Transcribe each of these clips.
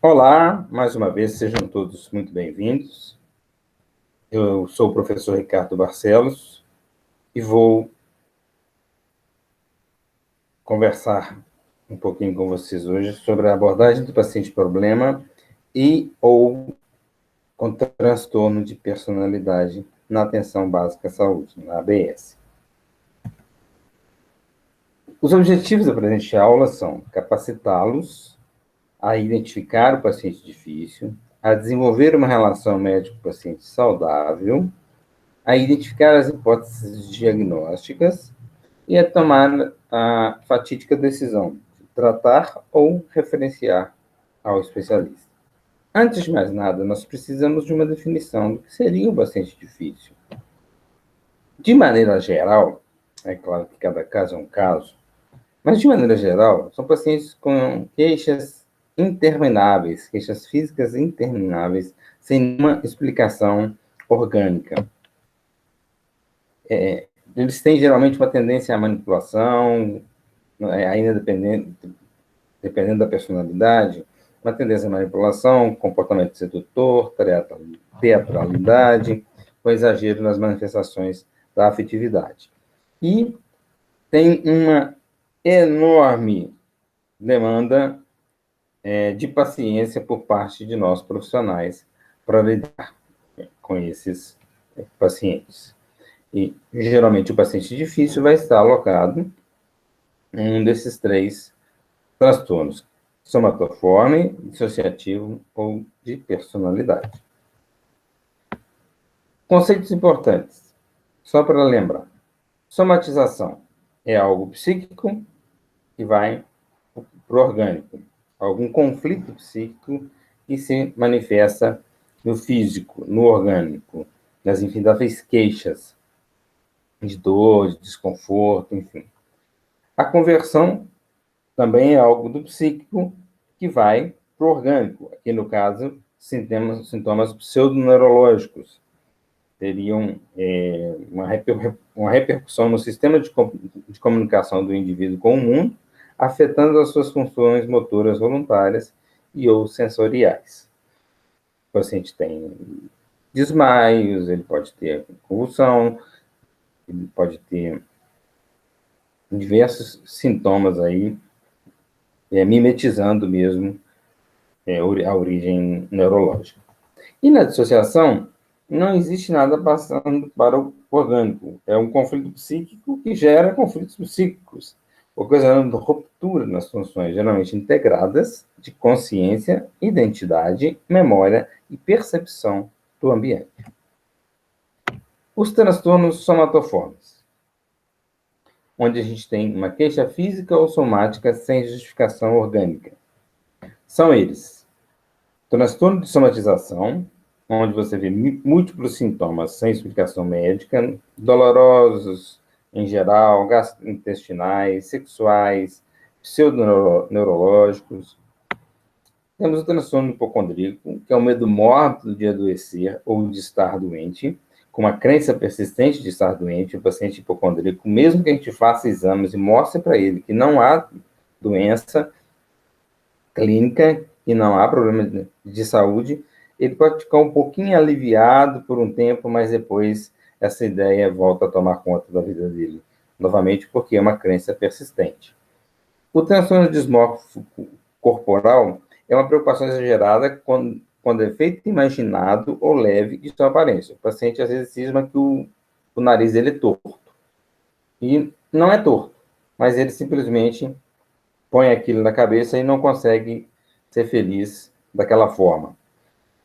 Olá, mais uma vez, sejam todos muito bem-vindos. Eu sou o professor Ricardo Barcelos e vou conversar um pouquinho com vocês hoje sobre a abordagem do paciente-problema e ou com transtorno de personalidade na atenção básica à saúde, na ABS. Os objetivos da presente aula são capacitá-los a identificar o paciente difícil, a desenvolver uma relação médico-paciente saudável, a identificar as hipóteses diagnósticas e a tomar a fatídica decisão de tratar ou referenciar ao especialista. Antes de mais nada, nós precisamos de uma definição do que seria um paciente difícil. De maneira geral, é claro que cada caso é um caso, mas de maneira geral, são pacientes com queixas intermináveis, queixas físicas intermináveis, sem nenhuma explicação orgânica. Eles têm geralmente uma tendência à manipulação, ainda dependendo da personalidade, uma tendência à manipulação, comportamento sedutor, teatralidade, com exagero nas manifestações da afetividade. E tem uma enorme demanda de paciência por parte de nós profissionais para lidar com esses pacientes. E, geralmente, o paciente difícil vai estar alocado em um desses três transtornos: somatoforme, dissociativo ou de personalidade. Conceitos importantes, só para lembrar. Somatização é algo psíquico que vai para o orgânico. Algum conflito psíquico que se manifesta no físico, no orgânico, nas infindáveis queixas de dor, de desconforto, enfim. A conversão também é algo do psíquico que vai para o orgânico. Aqui, no caso, sintomas pseudoneurológicos teriam uma repercussão no sistema de comunicação do indivíduo com o mundo, afetando as suas funções motoras voluntárias e ou sensoriais. O paciente tem desmaios, ele pode ter convulsão, ele pode ter diversos sintomas aí, mimetizando mesmo a origem neurológica. E na dissociação, não existe nada passando para o orgânico. É um conflito psíquico que gera conflitos psíquicos, ocasionando ruptura nas funções geralmente integradas de consciência, identidade, memória e percepção do ambiente. Os transtornos somatoformes, onde a gente tem uma queixa física ou somática sem justificação orgânica. São eles: transtorno de somatização, onde você vê múltiplos sintomas sem explicação médica, dolorosos em geral, gastrointestinais, sexuais, pseudoneurológicos. Temos o transtorno hipocondríaco, que é o medo mórbido de adoecer ou de estar doente, com uma crença persistente de estar doente. O paciente hipocondríaco, mesmo que a gente faça exames e mostre para ele que não há doença clínica, que não há problema de saúde, ele pode ficar um pouquinho aliviado por um tempo, mas depois essa ideia volta a tomar conta da vida dele, novamente, porque é uma crença persistente. O transtorno dismórfico corporal é uma preocupação exagerada quando é feito imaginado ou leve de sua aparência. O paciente, às vezes, cisma que o nariz dele é torto. E não é torto, mas ele simplesmente põe aquilo na cabeça e não consegue ser feliz daquela forma.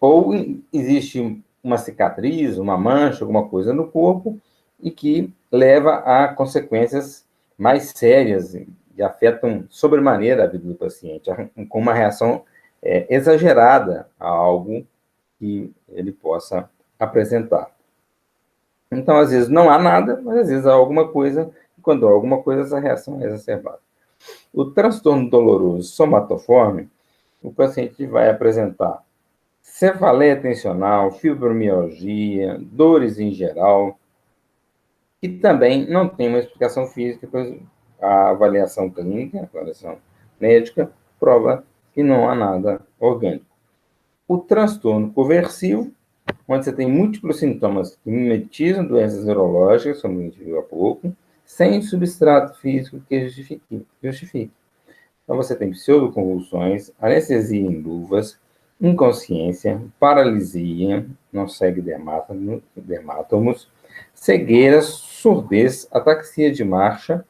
Ou existe uma cicatriz, uma mancha, alguma coisa no corpo, e que leva a consequências mais sérias e afetam sobremaneira a vida do paciente, com uma reação exagerada a algo que ele possa apresentar. Então, às vezes, não há nada, mas às vezes há alguma coisa, e quando há alguma coisa, essa reação é exacerbada. O transtorno doloroso somatoforme, o paciente vai apresentar cefaleia tensional, fibromialgia, dores em geral, e também não tem uma explicação física, pois a avaliação clínica, a avaliação médica, prova e não há nada orgânico. O transtorno conversivo, onde você tem múltiplos sintomas que mimetizam doenças neurológicas, como a gente viu há pouco, sem substrato físico que justifique. Então, você tem pseudoconvulsões, anestesia em luvas, inconsciência, paralisia, não segue dermátomos, cegueira, surdez, ataxia de marcha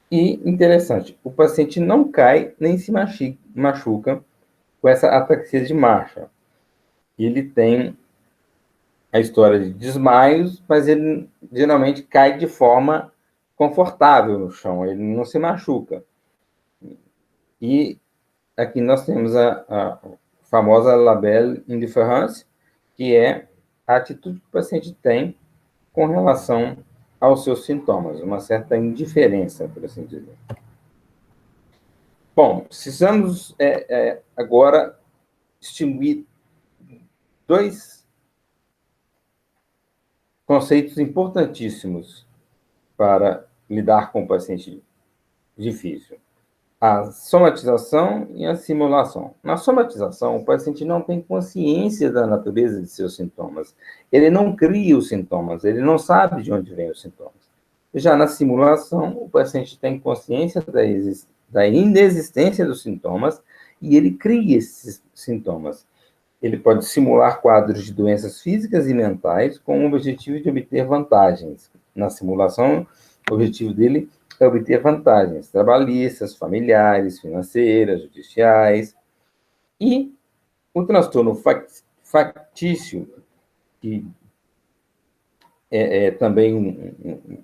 e, interessante, o paciente não cai nem se machuca com essa ataxia de marcha. Ele tem a história de desmaios, mas ele geralmente cai de forma confortável no chão, ele não se machuca. E aqui nós temos a famosa labelle indifférence, que é a atitude que o paciente tem com relação aos seus sintomas, uma certa indiferença, por assim dizer. Bom, precisamos agora distinguir dois conceitos importantíssimos para lidar com o paciente difícil: a somatização e a simulação. Na somatização, o paciente não tem consciência da natureza de seus sintomas. Ele não cria os sintomas, ele não sabe de onde vêm os sintomas. Já na simulação, o paciente tem consciência da inexistência dos sintomas e ele cria esses sintomas. Ele pode simular quadros de doenças físicas e mentais com o objetivo de obter vantagens. Na simulação, o objetivo dele é obter vantagens trabalhistas, familiares, financeiras, judiciais. E o transtorno factício, que é também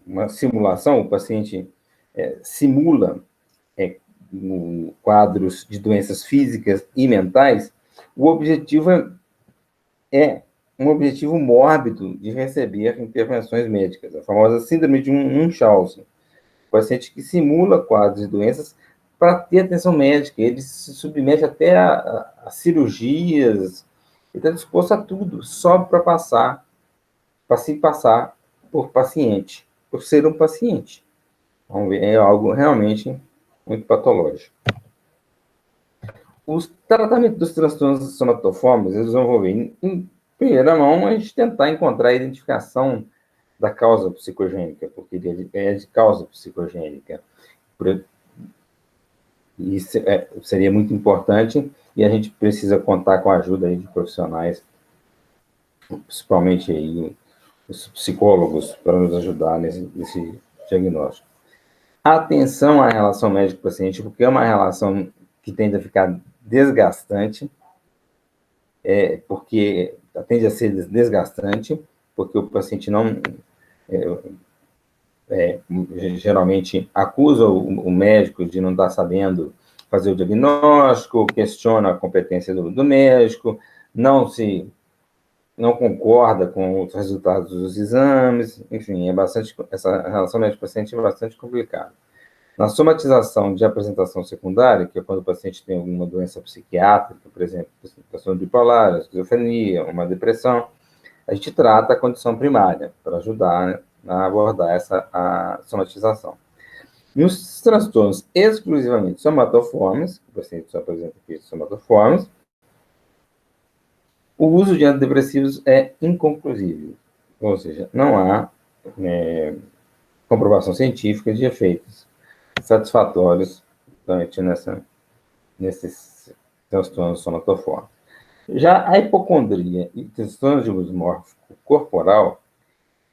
uma simulação, o paciente simula quadros de doenças físicas e mentais, o objetivo é um objetivo mórbido de receber intervenções médicas, a famosa síndrome de Munchausen. O paciente que simula quadros de doenças para ter atenção médica, ele se submete até a cirurgias, ele está disposto a tudo, só para se passar por paciente, por ser um paciente. Vamos ver, é algo realmente muito patológico. Os tratamentos dos transtornos somatoformes, eles vão envolver, em primeira mão, a gente tentar encontrar a identificação da causa psicogênica, porque ele é de causa psicogênica. Isso seria muito importante, e a gente precisa contar com a ajuda aí de profissionais, principalmente aí os psicólogos, para nos ajudar nesse diagnóstico. Atenção à relação médico-paciente, porque é uma relação que tende a ficar desgastante, porque tende a ser desgastante, porque o paciente não geralmente acusa o médico de não estar sabendo fazer o diagnóstico, questiona a competência do médico, não concorda com os resultados dos exames, enfim, essa relação médico-paciente é bastante complicada. Na somatização de apresentação secundária, que é quando o paciente tem alguma doença psiquiátrica, por exemplo, transtorno bipolar, esquizofrenia, uma depressão, a gente trata a condição primária para ajudar, né, a abordar a somatização. Nos transtornos exclusivamente somatoformes, o paciente só apresenta aqui somatoformes, o uso de antidepressivos é inconclusivo, ou seja, não há comprovação científica de efeitos satisfatórios nesses transtornos somatoformes. Já a hipocondria e transtorno de dismórfico corporal,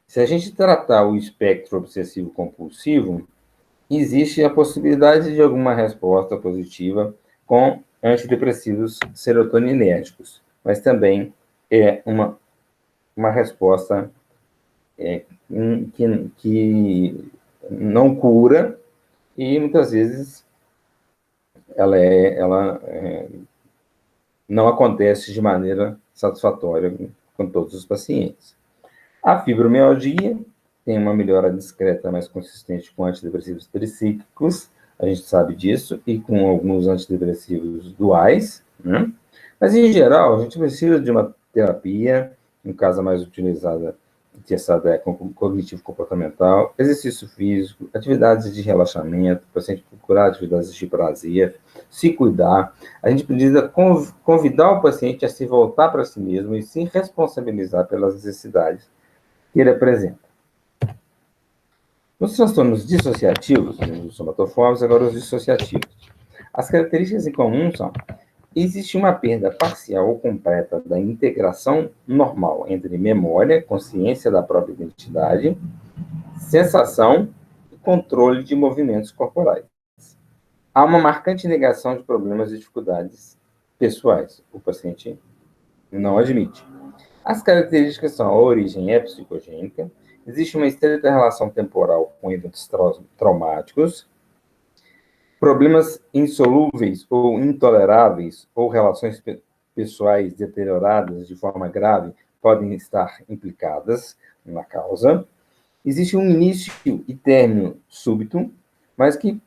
se a gente tratar o espectro obsessivo compulsivo, existe a possibilidade de alguma resposta positiva com antidepressivos serotoninérgicos, mas também é uma resposta que não cura e muitas vezes ela não acontece de maneira satisfatória com todos os pacientes. A fibromialgia tem uma melhora discreta, mais consistente com antidepressivos tricíclicos, a gente sabe disso, e com alguns antidepressivos duais, né? Mas, em geral, a gente precisa de uma terapia, no caso a mais utilizada testado é cognitivo-comportamental, exercício físico, atividades de relaxamento, o paciente procurar atividades de prazer, se cuidar. A gente precisa convidar o paciente a se voltar para si mesmo e se responsabilizar pelas necessidades que ele apresenta. Nos transtornos dissociativos, os somatofóricos, agora os dissociativos. As características em comum são: existe uma perda parcial ou completa da integração normal entre memória, consciência da própria identidade, sensação e controle de movimentos corporais. Há uma marcante negação de problemas e dificuldades pessoais. O paciente não admite. As características são: a origem é psicogênica, existe uma estreita relação temporal com eventos traumáticos, problemas insolúveis ou intoleráveis ou relações pessoais deterioradas de forma grave podem estar implicadas na causa. Existe um início e término súbito, mas que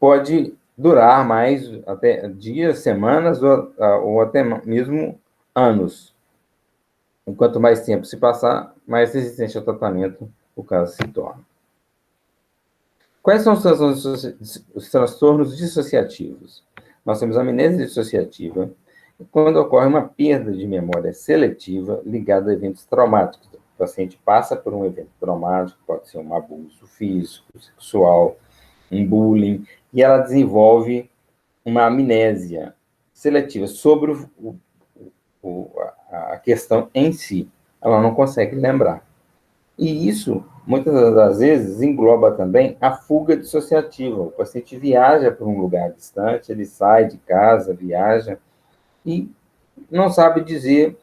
pode durar mais até dias, semanas ou até mesmo anos. Quanto mais tempo se passar, mais resistente ao tratamento o caso se torna. Quais são os transtornos dissociativos? Nós temos a amnésia dissociativa, quando ocorre uma perda de memória seletiva ligada a eventos traumáticos. O paciente passa por um evento traumático, pode ser um abuso físico, sexual, um bullying, e ela desenvolve uma amnésia seletiva sobre a questão em si. Ela não consegue lembrar. E isso, muitas das vezes, engloba também a fuga dissociativa. O paciente viaja para um lugar distante, ele sai de casa, viaja, e não sabe dizer,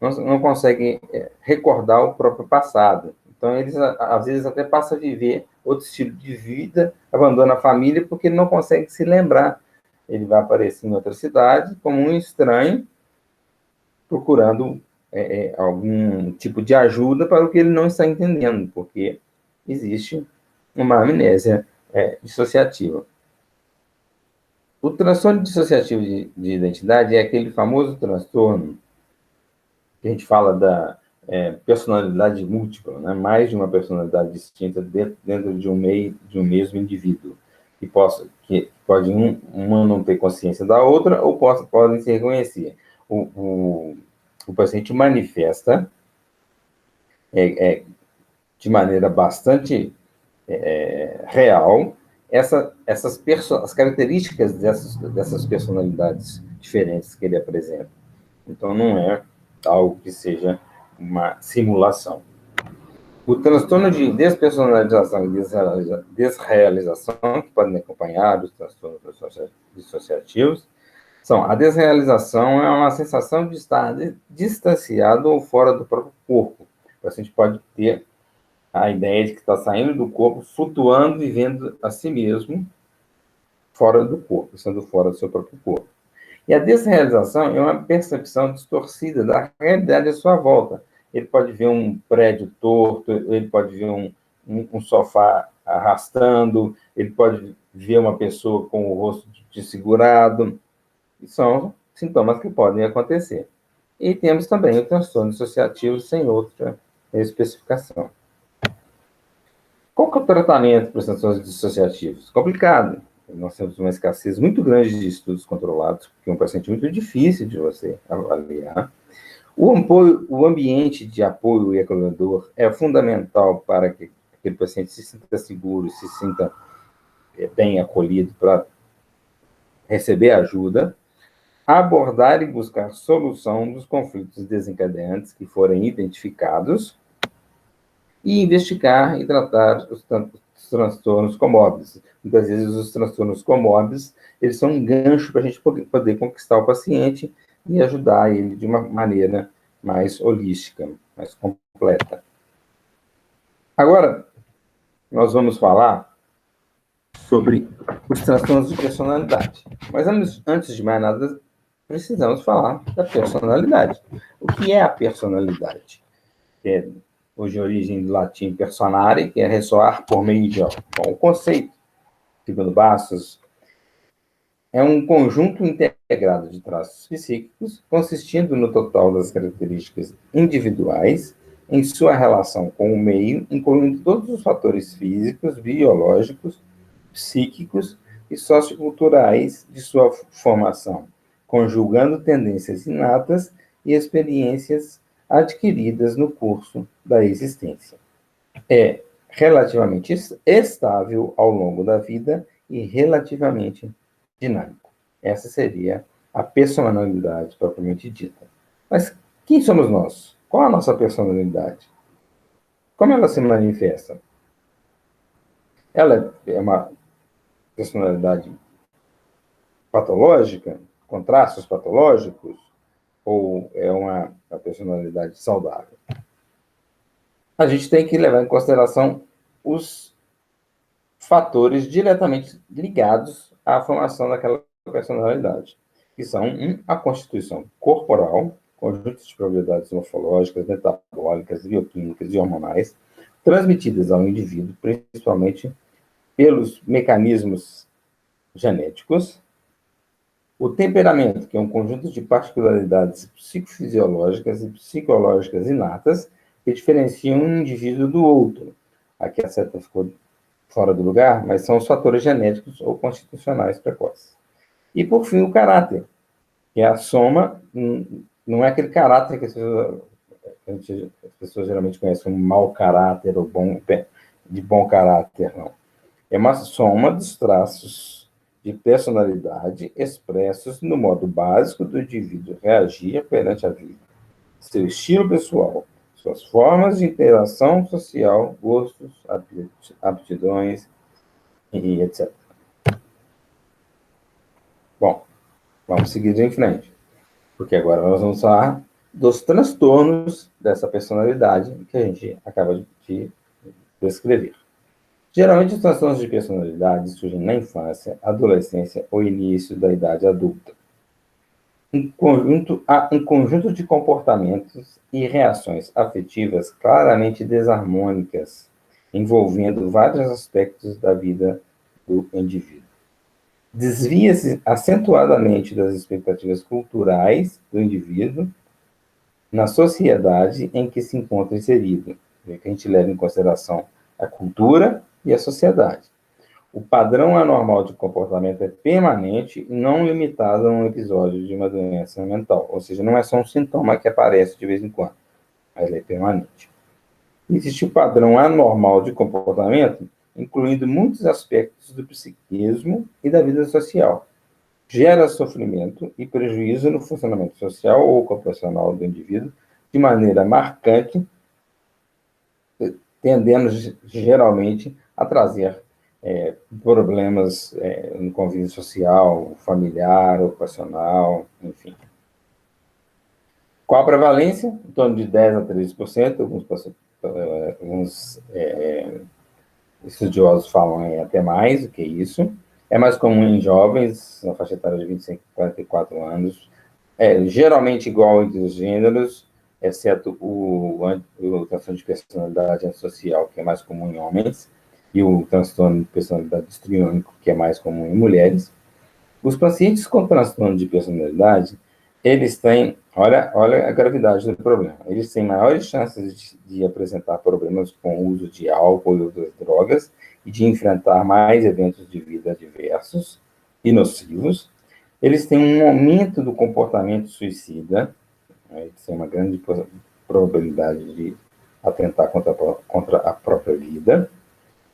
não consegue recordar o próprio passado. Então, eles, às vezes, até passam a viver outro estilo de vida, abandona a família, porque ele não consegue se lembrar. Ele vai aparecer em outra cidade como um estranho, procurando algum tipo de ajuda para o que ele não está entendendo, porque existe uma amnésia dissociativa. O transtorno dissociativo de identidade é aquele famoso transtorno que a gente fala da personalidade múltipla, né? Mais de uma personalidade distinta dentro de um mesmo indivíduo, que pode uma não ter consciência da outra ou podem se reconhecer. O paciente manifesta de maneira bastante real as características dessas personalidades diferentes que ele apresenta. Então, não é algo que seja uma simulação. O transtorno de despersonalização e desrealização, que podem acompanhar os transtornos dissociativos, a desrealização é uma sensação de estar distanciado ou fora do próprio corpo. O paciente pode ter a ideia de que está saindo do corpo, flutuando, vivendo a si mesmo fora do corpo, sendo fora do seu próprio corpo. E a desrealização é uma percepção distorcida da realidade à sua volta. Ele pode ver um prédio torto, ele pode ver um sofá arrastando, ele pode ver uma pessoa com o rosto desfigurado. São sintomas que podem acontecer. E temos também o transtorno dissociativo sem outra especificação. Qual que é o tratamento para os transtornos dissociativos? Complicado. Nós temos uma escassez muito grande de estudos controlados, porque é um paciente muito difícil de você avaliar. O ambiente de apoio e acolhedor é fundamental para que aquele paciente se sinta seguro, se sinta bem acolhido para receber ajuda. Abordar e buscar solução dos conflitos desencadeantes que forem identificados e investigar e tratar os transtornos comórbidos. Muitas vezes os transtornos comórbidos, eles são um gancho para a gente poder conquistar o paciente e ajudar ele de uma maneira mais holística, mais completa. Agora, nós vamos falar sobre os transtornos de personalidade. Mas antes de mais nada, precisamos falar da personalidade. O que é a personalidade? Que hoje origem do latim personare, que é ressoar por meio de algo. Bom, o conceito, segundo Bastos, é um conjunto integrado de traços psíquicos, consistindo no total das características individuais em sua relação com o meio, incluindo todos os fatores físicos, biológicos, psíquicos e socioculturais de sua formação, conjugando tendências inatas e experiências adquiridas no curso da existência. É relativamente estável ao longo da vida e relativamente dinâmico. Essa seria a personalidade propriamente dita. Mas quem somos nós? Qual a nossa personalidade? Como ela se manifesta? Ela é uma personalidade patológica, com traços patológicos, ou é uma personalidade saudável? A gente tem que levar em consideração os fatores diretamente ligados à formação daquela personalidade, que são a constituição corporal, conjuntos de propriedades morfológicas, metabólicas, bioquímicas e hormonais, transmitidas ao indivíduo, principalmente pelos mecanismos genéticos, o temperamento, que é um conjunto de particularidades psicofisiológicas e psicológicas inatas que diferenciam um indivíduo do outro. Aqui a seta ficou fora do lugar, mas são os fatores genéticos ou constitucionais precoces. E, por fim, o caráter, que é a soma, não é aquele caráter que as pessoas geralmente conhecem como mau caráter ou de bom caráter, não. É uma soma dos traços de personalidade expressos no modo básico do indivíduo reagir perante a vida, seu estilo pessoal, suas formas de interação social, gostos, aptidões e etc. Bom, vamos seguir em frente, porque agora nós vamos falar dos transtornos dessa personalidade que a gente acaba de descrever. Geralmente, os transtornos de personalidade surgem na infância, adolescência ou início da idade adulta. Há um conjunto de comportamentos e reações afetivas claramente desarmônicas, envolvendo vários aspectos da vida do indivíduo. Desvia-se acentuadamente das expectativas culturais do indivíduo na sociedade em que se encontra inserido, que a gente leva em consideração a cultura e a sociedade. O padrão anormal de comportamento é permanente e não limitado a um episódio de uma doença mental. Ou seja, não é só um sintoma que aparece de vez em quando, mas ele é permanente. Existe o padrão anormal de comportamento, incluindo muitos aspectos do psiquismo e da vida social. Gera sofrimento e prejuízo no funcionamento social ou ocupacional do indivíduo de maneira marcante, tendendo geralmente a trazer problemas no convívio social, familiar, ocupacional, enfim. Qual a prevalência? Em torno de 10 a 13%, alguns estudiosos falam em até mais do que isso. É mais comum em jovens, na faixa etária de 25 a 44 anos, geralmente igual entre os gêneros, exceto o transtorno de personalidade antissocial, que é mais comum em homens, e o transtorno de personalidade histriônico, que é mais comum em mulheres. Os pacientes com transtorno de personalidade, eles têm, olha a gravidade do problema, eles têm maiores chances de apresentar problemas com o uso de álcool e outras drogas e de enfrentar mais eventos de vida adversos e nocivos. Eles têm um aumento do comportamento suicida, eles têm uma grande probabilidade de atentar contra a própria vida,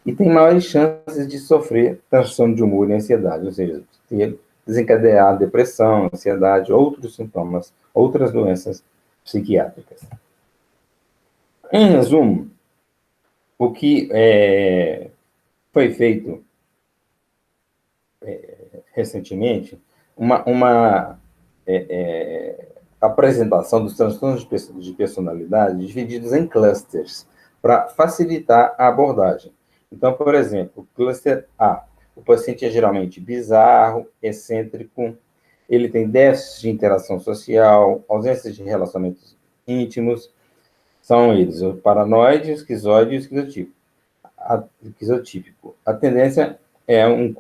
e tem maiores chances de sofrer transtorno de humor e ansiedade, ou seja, desencadear depressão, ansiedade, outros sintomas, outras doenças psiquiátricas. Em resumo, o que foi feito recentemente, uma apresentação dos transtornos de personalidade divididos em clusters, para facilitar a abordagem. Então, por exemplo, cluster A, o paciente é geralmente bizarro, excêntrico, ele tem déficit de interação social, ausência de relacionamentos íntimos, são eles o paranoide, o esquizoide e o esquizotípico. A tendência é um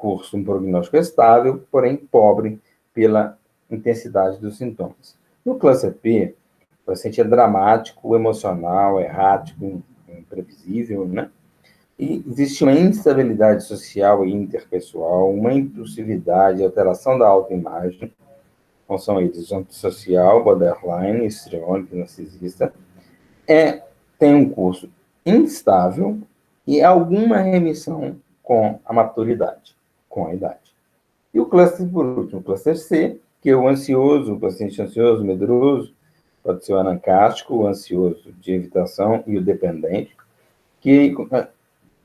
prognóstico estável, porém pobre pela intensidade dos sintomas. No cluster P, O paciente é dramático, emocional, errático, imprevisível, né? E existe uma instabilidade social e interpessoal, uma impulsividade, alteração da autoimagem, então são eles antissocial, borderline, histriônico, narcisista, tem um curso instável e alguma remissão com a maturidade, com a idade. E o cluster, por último, o cluster C, que é o ansioso, o paciente ansioso, medroso, pode ser o anancástico, o ansioso de evitação e o dependente, que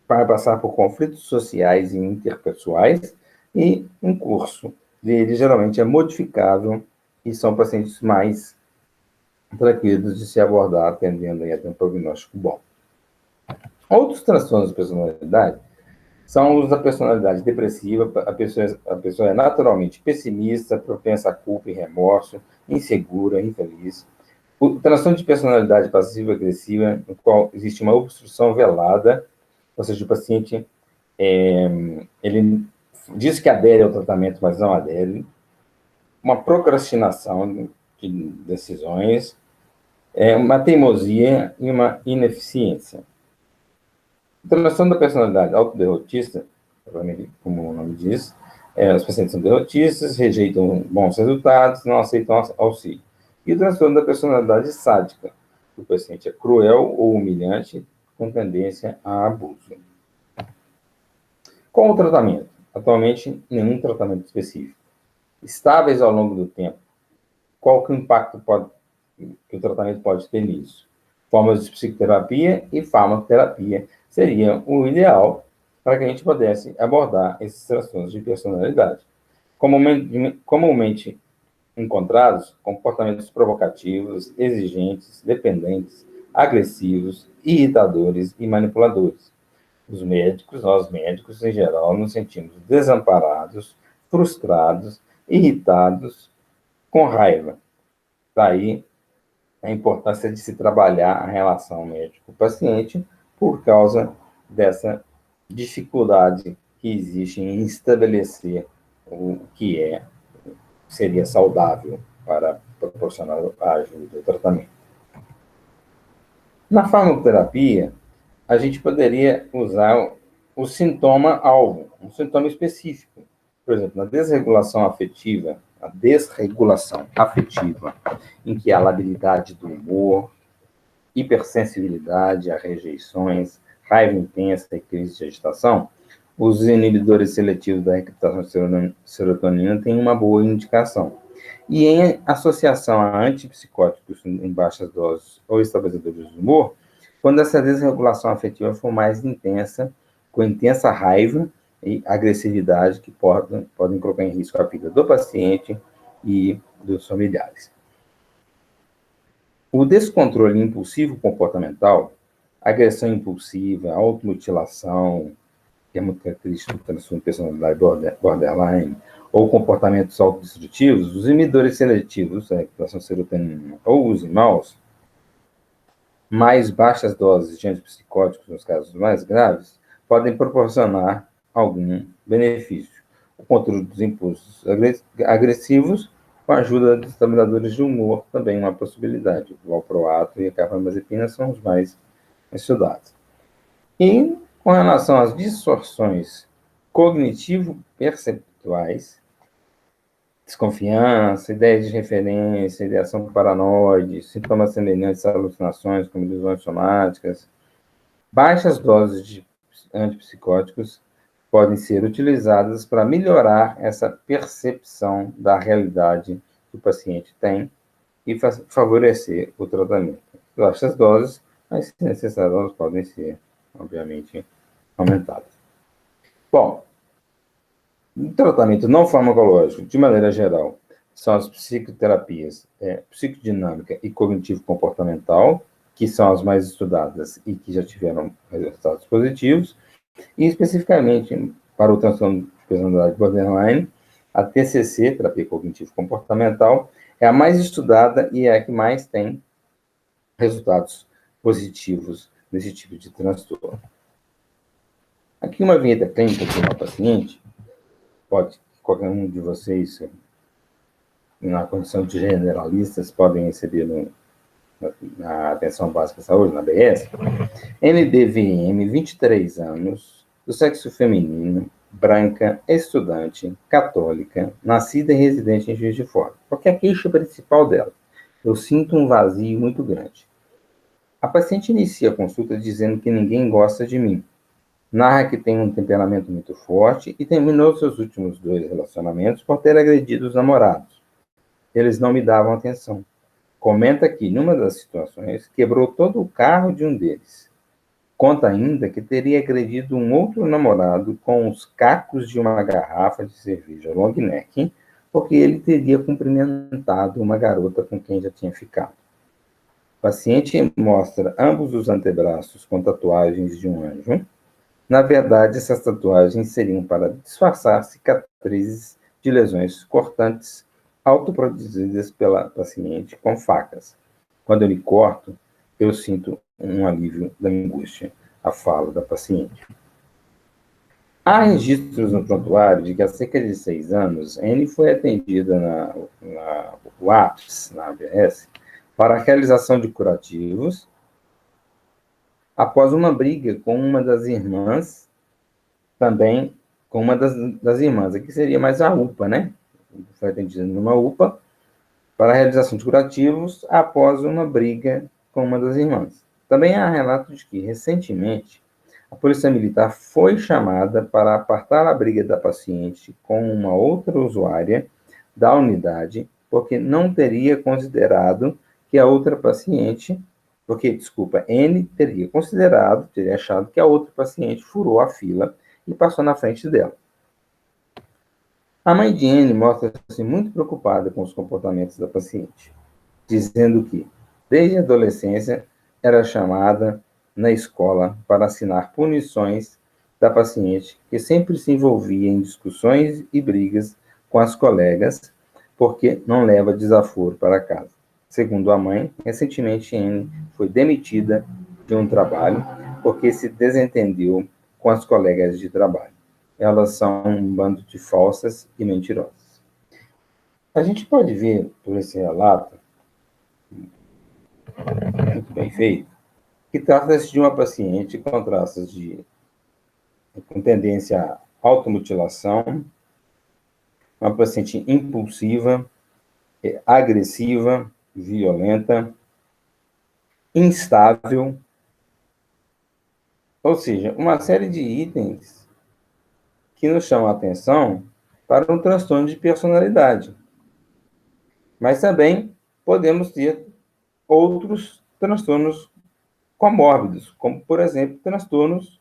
vai passar por conflitos sociais e interpessoais, e um curso dele geralmente é modificável e são pacientes mais tranquilos de se abordar, atendendo aí a ter um prognóstico bom. Outros transtornos de personalidade são os da personalidade depressiva. A pessoa é naturalmente pessimista, propensa a culpa e remorso, insegura, infeliz. O transtorno de personalidade passiva-agressiva, no qual existe uma obstrução velada, ou seja, o paciente ele diz que adere ao tratamento, mas não adere. Uma procrastinação de decisões, uma teimosia e uma ineficiência. O transtorno da personalidade autoderrotista, como o nome diz, os pacientes são derrotistas, rejeitam bons resultados, não aceitam auxílio. E o transtorno da personalidade sádica, o paciente é cruel ou humilhante, com tendência a abuso. Qual o tratamento? Atualmente, nenhum tratamento específico. Estáveis ao longo do tempo. Qual que o impacto que o tratamento pode ter nisso? Formas de psicoterapia e farmacoterapia seria o ideal para que a gente pudesse abordar esses transtornos de personalidade. Comumente encontrados, comportamentos provocativos, exigentes, dependentes, agressivos, irritadores e manipuladores. Nós médicos, em geral, nos sentimos desamparados, frustrados, irritados, com raiva. Daí a importância de se trabalhar a relação médico-paciente por causa dessa dificuldade que existe em estabelecer o que seria saudável para proporcionar a ajuda, o tratamento. Na farmacoterapia, a gente poderia usar o sintoma-alvo, um sintoma específico. Por exemplo, na desregulação afetiva, em que há labilidade do humor, hipersensibilidade a rejeições, raiva intensa e crise de agitação, os inibidores seletivos da recaptação de serotonina têm uma boa indicação. E em associação a antipsicóticos em baixas doses ou estabilizadores do humor, quando essa desregulação afetiva for mais intensa, com intensa raiva e agressividade que podem colocar em risco a vida do paciente e dos familiares. O descontrole impulsivo comportamental, agressão impulsiva, automutilação, que é muito característico do transtorno de personalidade borderline, ou comportamentos autodestrutivos, os inibidores seletivos da recaptação de serotonina ou os imaus, mais baixas doses de antipsicóticos nos casos mais graves, podem proporcionar algum benefício. O controle dos impulsos agressivos, com a ajuda de estabilizadores de humor, também uma possibilidade. O valproato e a carbamazepina são os mais estudados. E, com relação às distorções cognitivo-perceptuais, desconfiança, ideias de referência, ideação paranoide, sintomas semelhantes a alucinações, como ilusões somáticas, baixas doses de antipsicóticos podem ser utilizadas para melhorar essa percepção da realidade que o paciente tem e favorecer o tratamento. Baixas doses, mas se necessário, elas podem ser, obviamente, aumentadas. Bom, o tratamento não farmacológico, de maneira geral, são as psicoterapias psicodinâmica e cognitivo-comportamental, que são as mais estudadas e que já tiveram resultados positivos, e especificamente para o transtorno de personalidade borderline, a TCC, terapia cognitivo-comportamental, é a mais estudada e é a que mais tem resultados positivos nesse tipo de transtorno. Aqui uma vinheta clínica de uma paciente, pode, qualquer um de vocês, na condição de generalistas, podem receber na Atenção Básica de Saúde, na ABS, NDVM, 23 anos, do sexo feminino, branca, estudante, católica, nascida e residente em Juiz de Fora. Qual é a queixa principal dela? Eu sinto um vazio muito grande. A paciente inicia a consulta dizendo que ninguém gosta de mim. Narra que tem um temperamento muito forte e terminou seus últimos 2 relacionamentos por ter agredido os namorados. Eles não me davam atenção. Comenta que, numa das situações, quebrou todo o carro de um deles. Conta ainda que teria agredido um outro namorado com os cacos de uma garrafa de cerveja long neck, porque ele teria cumprimentado uma garota com quem já tinha ficado. O paciente mostra ambos os antebraços com tatuagens de um anjo. Na verdade, essas tatuagens seriam para disfarçar cicatrizes de lesões cortantes autoproduzidas pela paciente com facas. Quando eu me corto, eu sinto um alívio da angústia, a fala da paciente. Há registros no prontuário de que há cerca de 6 anos, N foi atendida na UAPS, na ABS, para a realização de curativos, após uma briga com uma das irmãs, também com uma das irmãs, aqui seria mais a UPA, né? Foi atendida numa UPA, para a realização de curativos, após uma briga com uma das irmãs. Também há relato de que, recentemente, a Polícia Militar foi chamada para apartar a briga da paciente com uma outra usuária da unidade, porque não teria considerado que a outra paciente, N teria considerado, teria achado que a outra paciente furou a fila e passou na frente dela. A mãe de N mostra-se muito preocupada com os comportamentos da paciente, dizendo que, desde a adolescência, era chamada na escola para assinar punições da paciente, que sempre se envolvia em discussões e brigas com as colegas, porque não leva desaforo para casa. Segundo a mãe, recentemente N foi demitida de um trabalho porque se desentendeu com as colegas de trabalho. Elas são um bando de falsas e mentirosas. A gente pode ver, por esse relato, muito bem feito, que trata-se de uma paciente com traços com tendência à automutilação, uma paciente impulsiva, agressiva, violenta, instável, ou seja, uma série de itens que nos chamam a atenção para um transtorno de personalidade. Mas também podemos ter outros transtornos comórbidos, como, por exemplo, transtornos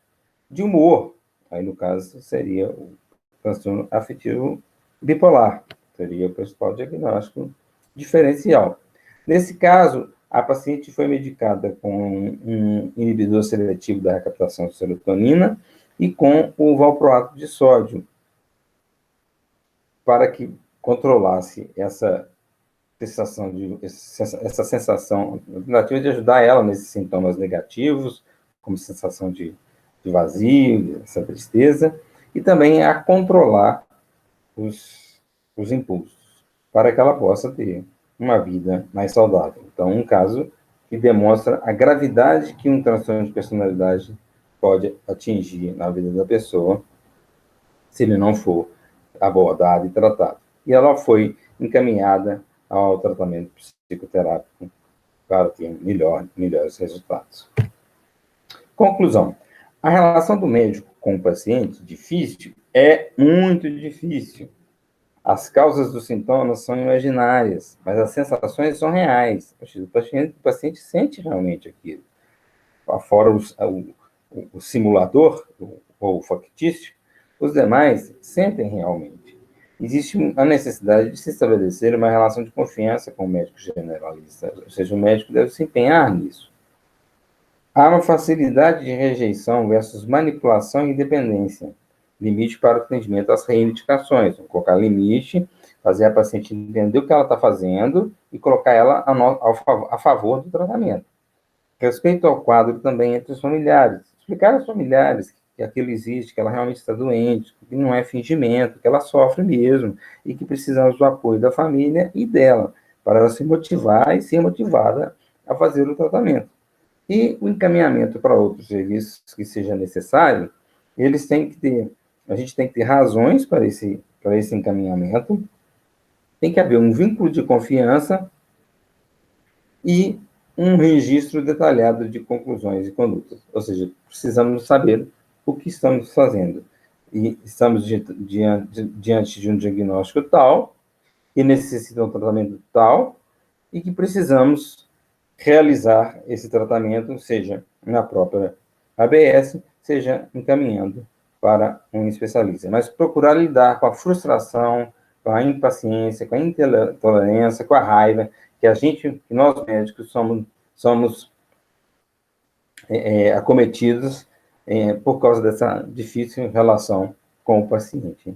de humor. Aí, no caso, seria o transtorno afetivo bipolar, seria o principal diagnóstico diferencial. Nesse caso, a paciente foi medicada com um inibidor seletivo da recaptação de serotonina e com o valproato de sódio, para que controlasse essa sensação, a tentativa de ajudar ela nesses sintomas negativos, como sensação de vazio, essa tristeza, e também a controlar os impulsos, para que ela possa ter uma vida mais saudável. Então, um caso que demonstra a gravidade que um transtorno de personalidade pode atingir na vida da pessoa, se ele não for abordado e tratado. E ela foi encaminhada ao tratamento psicoterápico para ter melhores resultados. Conclusão. A relação do médico com o paciente, difícil, é muito difícil. As causas dos sintomas são imaginárias, mas as sensações são reais. O paciente sente realmente aquilo. Fora o simulador, ou factício, os demais sentem realmente. Existe a necessidade de se estabelecer uma relação de confiança com o médico generalista, ou seja, o médico deve se empenhar nisso. Há uma facilidade de rejeição versus manipulação e dependência. Limite para o atendimento às reivindicações. Colocar limite, fazer a paciente entender o que ela está fazendo e colocar ela a favor do tratamento. Respeito ao quadro também entre os familiares. Explicar aos familiares que aquilo existe, que ela realmente está doente, que não é fingimento, que ela sofre mesmo e que precisamos do apoio da família e dela, para ela se motivar e ser motivada a fazer o tratamento. E o encaminhamento para outros serviços que seja necessário, a gente tem que ter razões para esse encaminhamento, tem que haver um vínculo de confiança e um registro detalhado de conclusões e condutas. Ou seja, precisamos saber o que estamos fazendo. E estamos diante de um diagnóstico tal, que necessita um tratamento tal, e que precisamos realizar esse tratamento, seja na própria ABS, seja encaminhando para um especialista. Mas procurar lidar com a frustração, com a impaciência, com a intolerância, com a raiva, que nós médicos somos acometidos por causa dessa difícil relação com o paciente.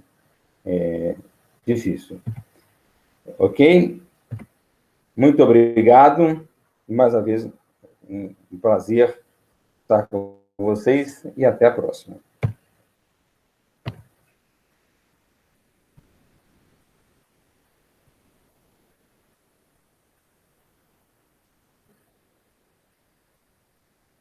Difícil. Ok? Muito obrigado. Mais uma vez, um prazer estar com vocês e até a próxima.